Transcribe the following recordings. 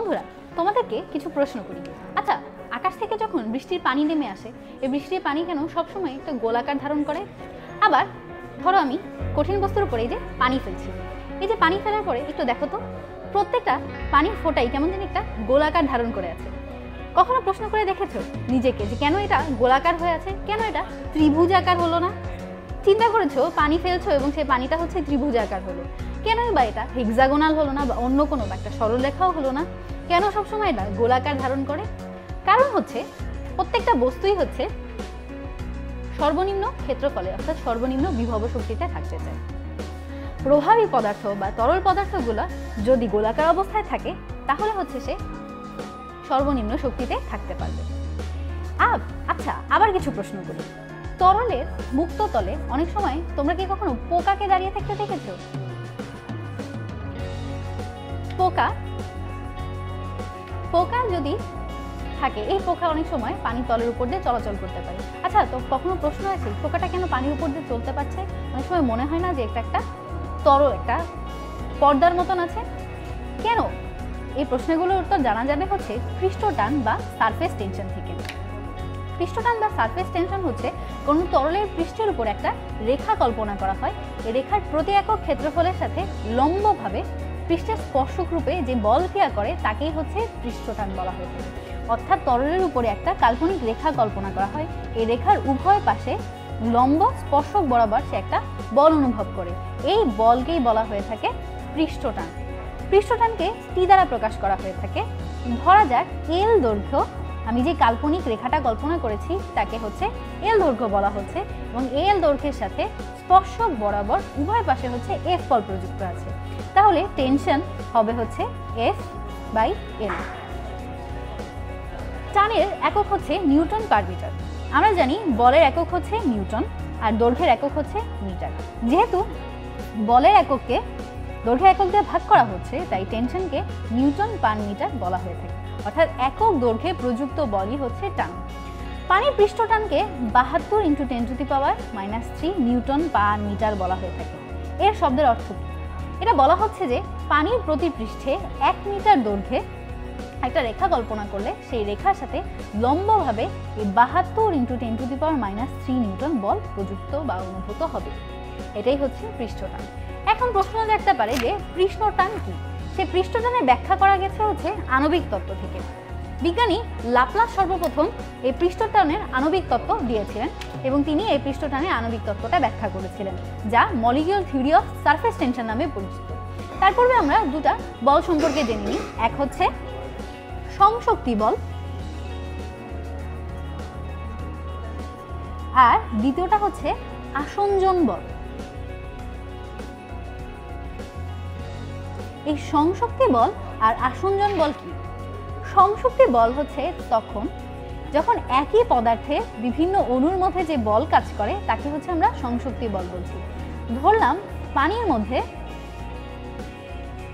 বন্ধুরা তোমাদেরকে কিছু প্রশ্ন করি। আচ্ছা, আকাশ থেকে যখন বৃষ্টির পানি নেমে আসে, এই বৃষ্টির পানি কেন সবসময় একটা গোলাকার ধারণ করে? আবার ধরো আমি কঠিন বস্তুর উপরে এই যে পানি ফেলছি, এই যে পানি ফেলার পরে একটু দেখো তো প্রত্যেকটা পানির ফোঁটাই কেমন যেন একটা গোলাকার ধারণ করে আছে। কখনো প্রশ্ন করে দেখেছো নিজেকে যে কেন এটা গোলাকার হয়ে আছে, কেন এটা ত্রিভুজাকার হলো না? চিন্তা করেছো পানি ফেলছো এবং সেই পানিটা হচ্ছে ত্রিভুজাকার হলো, কেনই বা এটা হেক্সাগোনাল হলো না বা অন্য কোনো একটা সরলরেখাও হলো না? কেন সবসময় এটা গোলাকার ধারণ করে? কারণ হচ্ছে প্রত্যেকটা বস্তুই হচ্ছে সর্বনিম্ন ক্ষেত্রফলে অর্থাৎ সর্বনিম্ন বিভব শক্তিতে থাকতে চায়। প্রভাবী পদার্থ বা তরল পদার্থগুলো যদি গোলাকার অবস্থায় থাকে তাহলে হচ্ছে সে সর্বনিম্ন শক্তিতে থাকতে পারবে। আচ্ছা, আবার কিছু প্রশ্ন করি। তরলের মুক্ত তলে অনেক সময় তোমরা কি কখনো পোকাকে দাঁড়িয়ে থাকতে দেখেছো? পোকা যদি থাকে, এই পোকা অনেক সময় পানির তলের উপর দিয়ে চলাচল করতে পারে। আচ্ছা, তো কখনো প্রশ্ন আছে পোকাটা কেন পানির উপর দিয়ে চলতে পারছে? অনেক সময় মনে হয় না যে একটা তরল একটা পর্দার মতন আছে? কেন? এই প্রশ্নগুলোর উত্তর জানা যাবে হচ্ছে পৃষ্ঠটান বা সারফেস টেনশন থেকে। পৃষ্ঠটান বা সারফেস টেনশন হচ্ছে কোন তরলের পৃষ্ঠের উপর একটা রেখা কল্পনা করা হয়। এই রেখার প্রতি একক ক্ষেত্রফলের সাথে লম্বভাবে পৃষ্ঠের স্পর্শক রূপে যে বল ক্রিয়া করে তাকেই হচ্ছে পৃষ্ঠটান বলা হয়ে থাকে। অর্থাৎ তরলের উপরে একটা কাল্পনিক রেখা কল্পনা করা হয়, এই রেখার উভয় পাশে লম্ব স্পর্শক বরাবর সে একটা বল অনুভব করে, এই বলকেই বলা হয়ে থাকে পৃষ্ঠটান। পৃষ্ঠটানকে টি দ্বারা প্রকাশ করা হয়ে থাকে। ধরা যাক এল দৈর্ঘ্য, আমি যে কাল্পনিক রেখাটা কল্পনা করেছি তাকে হচ্ছে এল দৈর্ঘ্য বলা হচ্ছে এবং এল দৈর্ঘ্যের সাথে স্পর্শক বরাবর উভয় পাশে হচ্ছে এফ বল প্রযুক্ত আছে। তাহলে টেনশন হবে হচ্ছে F/L। টানের একক হচ্ছে নিউটন পার মিটার। আমরা জানি বলের একক হচ্ছে নিউটন আর দৈর্ঘ্যের একক হচ্ছে মিটার। যেহেতু বলের এককে দৈর্ঘ্যের একক দিয়ে ভাগ করা হচ্ছে তাই টেনশনকে নিউটন পার মিটার বলা হয়ে থাকে। অর্থাৎ একক দৈর্ঘ্যে প্রযুক্ত বলই হচ্ছে টান। পানির পৃষ্ঠটানকে 72 × 10⁻³ নিউটন পার মিটার বলা হয়ে থাকে। এর শব্দের অর্থ কি? এটা বলা হচ্ছে যে পানির প্রতি পৃষ্ঠে 1 মিটার দৈর্ঘ্যে একটা রেখা কল্পনা করলে সেই রেখার সাথে লম্বভাবে এই 72 × 10⁻³ নিউটন বল প্রযুক্ত বা অনুভূত হবে। এটাই হচ্ছে পৃষ্ঠটান। এখন প্রশ্ন জাগতে পারে যে পৃষ্ঠটান কি? সেই পৃষ্ঠটানের ব্যাখ্যা করা গেছে হচ্ছে আণবিক তত্ত্ব থেকে। বিজ্ঞানী লাপ্লাস সর্বপ্রথম এই পৃষ্ঠটানের আণবিক তত্ত্ব দিয়েছিলেন এবং তিনি এই পৃষ্ঠটানের আণবিক তত্ত্বটা ব্যাখ্যা করেছিলেন, যা molecular theory of surface tension নামে পরিচিত। তার পূর্বে আমরা দুটা বল সম্পর্কে জেনে নিই। এক হচ্ছে সংশক্তি বল আর দ্বিতীয়টা হচ্ছে আসঞ্জন বল। এই সংশক্তি বল আর আসঞ্জন বল কি? সংশক্তি বল হচ্ছে যখন একই পদার্থে বিভিন্ন অণুর মধ্যে যে বল কাজ করে তাকে হচ্ছে আমরা সংশক্তি বল বলছি। ধরলাম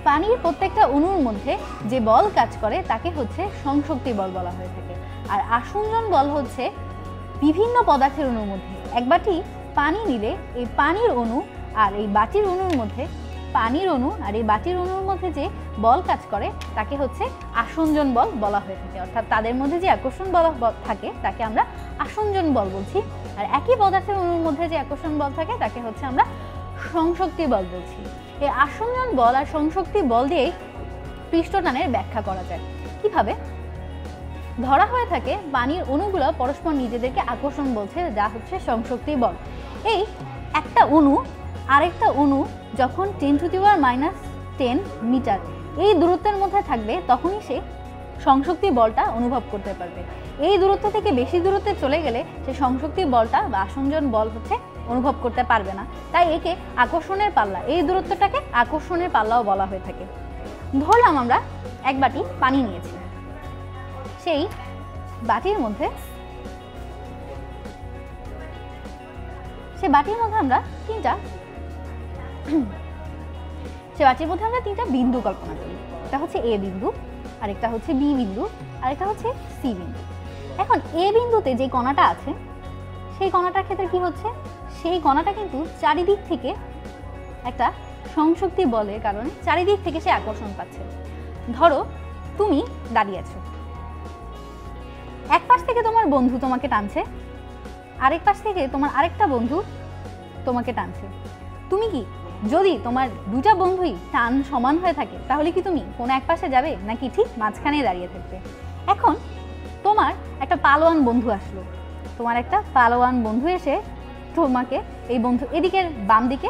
পানির প্রত্যেকটা অণুর মধ্যে যে বল কাজ করে তাকে হচ্ছে সংশক্তি বল বলা হয়ে থাকে। আর আসঞ্জন বল হচ্ছে বিভিন্ন পদার্থের অণুর মধ্যে এক বাটি পানি নিলে এই পানির অণু আর এই বাটির অণুর মধ্যে যে বল কাজ করে তাকে হচ্ছে আসঞ্জন বল বলা হয়ে থাকে। অর্থাৎ তাদের মধ্যে যে আকর্ষণ বল থাকে তাকে আমরা আসঞ্জন বল বলছি, আর একই পদার্থের অণুর মধ্যে যে আকর্ষণ বল থাকে তাকে হচ্ছে আমরা সংশক্তি বল বলছি। এই আসঞ্জন বল আর সংশক্তি বল দিয়ে পৃষ্ঠটানের ব্যাখ্যা করা যায়। কিভাবে? ধরা হয়ে থাকে পানির অণুগুলো পরস্পর নিজেদেরকে আকর্ষণ বলছে, যা হচ্ছে সংশক্তি বল। এই একটা অণু আরেকটা অণু যখন 10⁻10 মিটার এই দূরত্বের মধ্যে থাকবে তখনই সে সংশক্তি বলটা অনুভব করতে পারবে। এই দূরত্ব থেকে বেশি দূরত্বে চলে গেলে সে সংশক্তি বলটা বা আসঞ্জন বল হচ্ছে অনুভব করতে পারবে না। তাই একে আকর্ষণের পাল্লা, এই দূরত্বটাকে আকর্ষণের পাল্লাও বলা হয়ে থাকে। ধরলাম আমরা এক বাটি পানি নিয়েছি, সেই বাটির মধ্যে আমরা তিনটা বিন্দু কল্পনা করি। একটা হচ্ছে এ বিন্দু, আরেকটা হচ্ছে বি বিন্দু, আরেকটা হচ্ছে সি বিন্দু। এখন এ বিন্দুতে যে কণাটা আছে সেই কণাটার ক্ষেত্রে কি হচ্ছে? সেই কণাটা কিন্তু চারিদিক থেকে একটা সংশক্তি বলের কারণে চারিদিক থেকে সে আকর্ষণ পাচ্ছে। ধরো তুমি দাঁড়িয়ে আছো, এক পাশ থেকে তোমার বন্ধু তোমাকে টানছে, আরেক পাশ থেকে তোমার আরেকটা বন্ধু তোমাকে টানছে। তুমি কি, যদি তোমার দুটা বন্ধুই টান সমান হয়ে থাকে তাহলে কি তুমি কোনো এক পাশে যাবে নাকি ঠিক মাঝখানে দাঁড়িয়ে থাকবে? এখন তোমার একটা পালোয়ান বন্ধু আসলো, তোমার একটা পালোয়ান বন্ধু এসে তোমাকে এই বন্ধু এদিকের বাম দিকে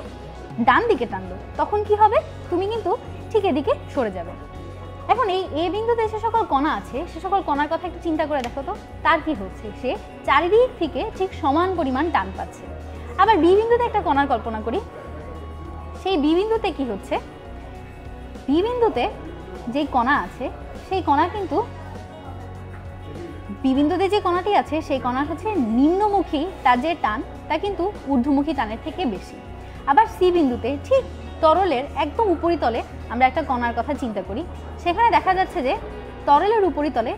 ডান দিকে টানলো, তখন কি হবে? তুমি কিন্তু ঠিক এদিকে সরে যাবে। এখন এই এ বিন্দুতে যে সকল কণা আছে সে সকল কণার কথা একটু চিন্তা করে দেখো তো, তার কি হচ্ছে? সে চারিদিক থেকে ঠিক সমান পরিমাণ টান পাচ্ছে। আবার বি বিন্দুতে একটা কণার কল্পনা করি, সেই বি বিন্দুতে কি হচ্ছে? বি বিন্দুতে যে কণা আছে সেই কণা কিন্তু বি বিন্দুতে যে কণাটি আছে সেই কণা হচ্ছে নিম্নমুখী, তার যে টান তা কিন্তু ঊর্ধ্বমুখী টানের থেকে বেশি। আবার সি বিন্দুতে ঠিক তরলের একদম উপরিতলে আমরা একটা কণার কথা চিন্তা করি, সেখানে দেখা যাচ্ছে যে তরলের উপরিতলে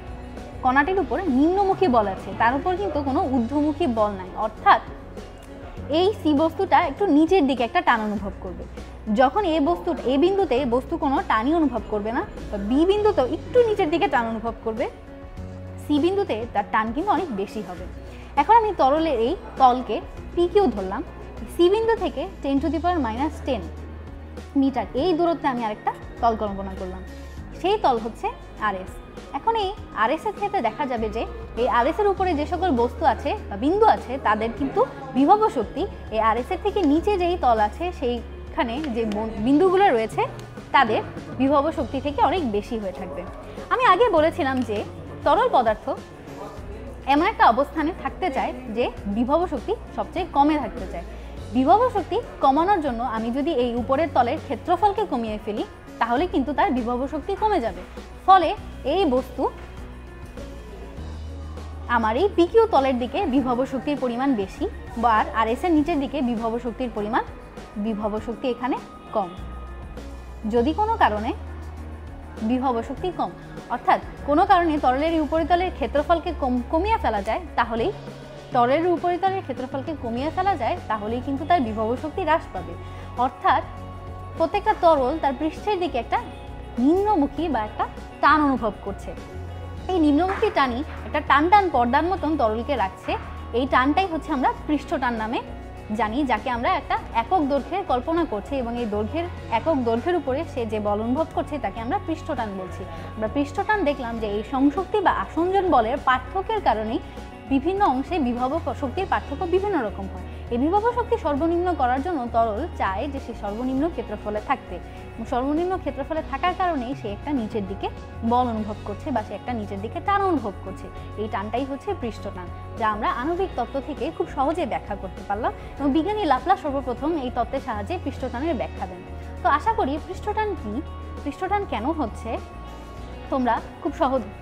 কণাটির উপর নিম্নমুখী বল আছে, তার উপর কিন্তু কোনো ঊর্ধ্বমুখী বল নাই। অর্থাৎ এই সি বস্তুটা একটু নিচের দিকে একটা টান অনুভব করবে। যখন এ বিন্দুতে বস্তু কোনো টানই অনুভব করবে না, বি বিন্দুতেও একটু নিচের দিকে টান অনুভব করবে, সি বিন্দুতে তার টান কিন্তু অনেক বেশি হবে। এখন আমি তরলের এই তলকে পি কিউ ধরলাম, সি বিন্দু থেকে 10⁻⁻10 মিটার এই দূরত্বে আমি আরেকটা তল কল্পনা করলাম, সেই তল হচ্ছে আরএস। এখন এই আরএস এর ক্ষেত্রে দেখা যাবে যে এই আরএস এর উপরে যে সকল বস্তু আছে বা বিন্দু আছে তাদের কিন্তু বিভব শক্তি এই আরএস এর থেকে নিচে যেই তল আছে সেইখানে যে বিন্দুগুলো রয়েছে তাদের বিভব শক্তি থেকে অনেক বেশি হয়ে থাকবে। আমি আগে বলেছিলাম যে তরল পদার্থ এমন একটা অবস্থানে থাকতে চায় যে বিভব শক্তি সবচেয়ে কমে থাকতে চায়। বিভব শক্তি কমানোর জন্য আমি যদি এই উপরের তলের ক্ষেত্রফলকে কমিয়ে ফেলি তাহলে কিন্তু তার বিভব শক্তি কমে যাবে। ফলে এই বস্তু আমার এই পিকিউ তলের দিকে বিভব শক্তির পরিমাণ বেশি, বা আর এস এর নিচের দিকে বিভব শক্তির পরিমাণ এখানে কম। যদি কোনো কারণে বিভব শক্তি কম, অর্থাৎ কোনো কারণে তরলের উপরিতলের ক্ষেত্রফলকে কমিয়ে ফেলা যায়, তাহলেই তরলের উপরিতলের ক্ষেত্রফলকে কমিয়ে ফেলা যায় তাহলেই কিন্তু তার বিভব শক্তি হ্রাস পাবে। অর্থাৎ প্রত্যেকটা তরল তার পৃষ্ঠের দিকে একটা নিম্নমুখী বা একটা টান অনুভব করছে। এই নিম্নমুখী টানই একটা টান টান পর্দার মতন তরলকে রাখছে। এই টানটাই হচ্ছে আমরা পৃষ্ঠটান নামে জানি, যাকে আমরা একটা একক দৈর্ঘ্যের কল্পনা করছি এবং এই একক দৈর্ঘ্যের উপরে সে যে বল অনুভব করছে তাকে আমরা পৃষ্ঠটান বলছি। আমরা পৃষ্ঠটান দেখলাম যে এই সংশক্তি বা আসঞ্জন বলের পার্থক্যের কারণেই বিভিন্ন অংশে বিভব শক্তির পার্থক্য বিভিন্ন রকম হয়। এই বিভব শক্তি সর্বনিম্ন করার জন্য তরল চায় যে সে সর্বনিম্ন ক্ষেত্রফলে থাকতে, সর্বনিম্ন ক্ষেত্রফলে থাকার কারণেই সে একটা নিচের দিকে বল অনুভব করছে বা সে একটা নিচের দিকে টান অনুভব করছে। এই টানটাই হচ্ছে পৃষ্ঠটান, যা আমরা আণবিক তত্ত্ব থেকে খুব সহজে ব্যাখ্যা করতে পারলাম এবং বিজ্ঞানী লাপ্লাস সর্বপ্রথম এই তত্ত্বের সাহায্যে পৃষ্ঠটানের ব্যাখ্যা দেন। তো আশা করি পৃষ্ঠটান কি, পৃষ্ঠটান কেন হচ্ছে তোমরা খুব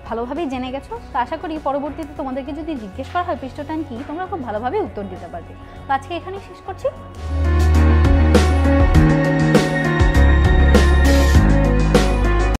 ভালোভাবেই জেনে গেছো। তো আশা করি পরবর্তীতে তোমাদেরকে যদি জিজ্ঞেস করা হয় পৃষ্ঠটান কি, তোমরা খুব ভালোভাবে উত্তর দিতে পারবে। তো আজকে এখানেই শেষ করছি।